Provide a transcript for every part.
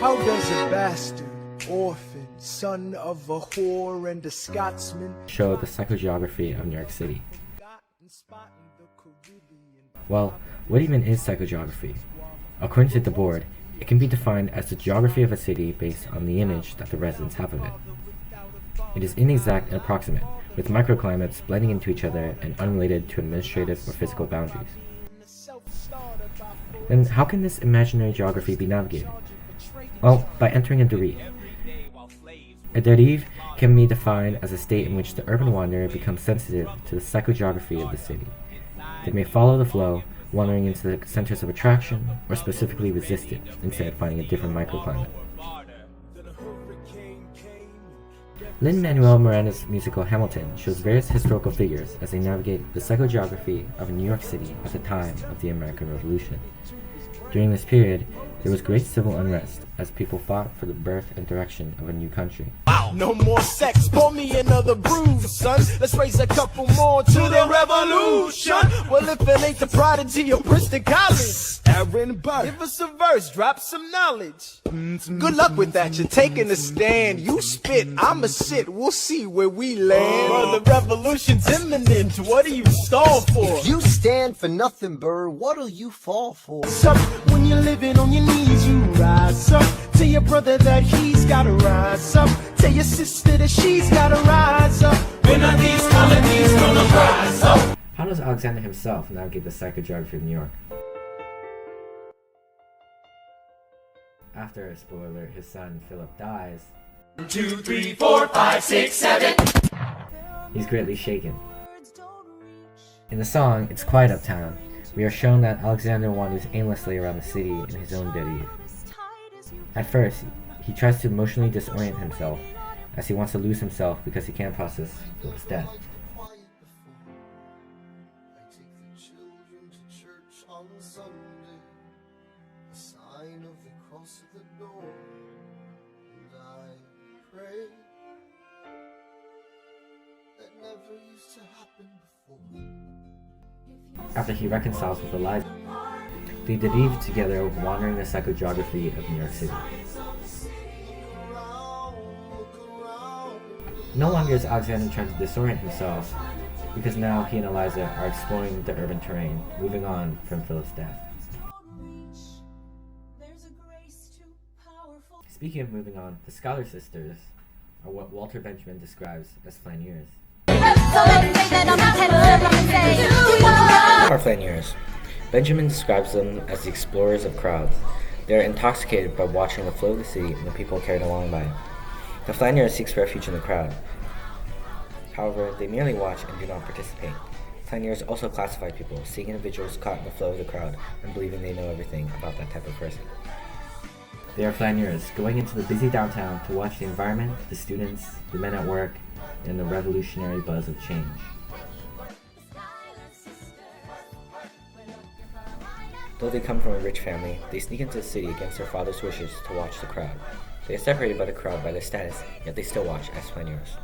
How does a bastard, orphan, son of a whore and a Scotsman show the psychogeography of New York City? Well, what even is psychogeography? According to the board, it can be defined as the geography of a city based on the image that the residents have of it. It is inexact and approximate, with microclimates blending into each other and unrelated to administrative or physical boundaries. Then how can this imaginary geography be navigated? Well, by entering a derive. A derive can be defined as a state in which the urban wanderer becomes sensitive to the psychogeography of the city. They may follow the flow, wandering into the centers of attraction, or specifically resist it, instead finding a different microclimate. Lin-Manuel Miranda's musical Hamilton shows various historical figures as they navigate the psychogeography of New York City at the time of the American Revolution. During this period, there was great civil unrest as people fought for the birth and direction of a new country. No more sex, pour me another brew, son. Let's raise a couple more to the revolution. Well, if it ain't the prodigy of Princeton College, Aaron Burr, give us a verse, drop some knowledge. Good luck with that, you're taking a stand. You spit, I'ma sit, we'll see where we land. Well, the revolution's imminent, what do you stall for? If you stand for nothing, Burr, what'll you fall for? Sup, when you're living on your knees, you rise up. Tell your brother that he's gotta rise up. Tell your sister that she's gotta rise up. When are these colonies gonna rise up? How does Alexander himself navigate the psychogeography of New York? After, spoiler, his son Philip dies, 1, 2, 3, 4, 5, 6, 7. he's greatly shaken. In the song, It's Quiet Uptown, we are shown that Alexander wanders aimlessly around the city in his own derive. At first, he tries to emotionally disorient himself, as he wants to lose himself because he can't process Philip's death. After he reconciles with Eliza, they derive together, wandering the psychogeography of New York City. No longer is Alexander trying to disorient himself, because now he and Eliza are exploring the urban terrain, moving on from Philip's death. Speaking of moving on, the Schuyler sisters are what Walter Benjamin describes as flaneurs. Who are flaneurs? Benjamin describes them as the explorers of crowds. They are intoxicated by watching the flow of the city and the people carried along by it. The flaneur seeks refuge in the crowd. However, they merely watch and do not participate. Flaneurs also classify people, seeing individuals caught in the flow of the crowd and believing they know everything about that type of person. They are flaneurs, going into the busy downtown to watch the environment, the students, the men at work, and the revolutionary buzz of change. Though they come from a rich family, they sneak into the city against their father's wishes to watch the crowd. They are separated by the crowd by their status, yet they still watch as flaneurs.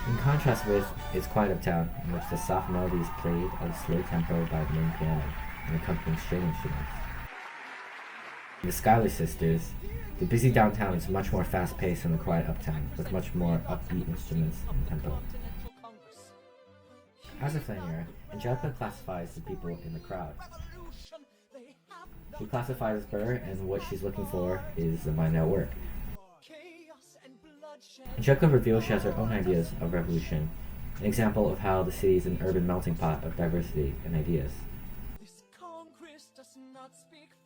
In contrast with It's Quiet Uptown, in which the soft melody is played at a slow tempo by the main piano and accompanying string instruments. In the Schuyler sisters, the busy downtown is much more fast-paced than the quiet uptown, with much more upbeat instruments and tempo. As a flaneur, Angelica classifies the people in the crowd. She classifies Burr, and what she's looking for is the mind at work. Angelica reveals she has her own ideas of revolution, an example of how the city is an urban melting pot of diversity and ideas.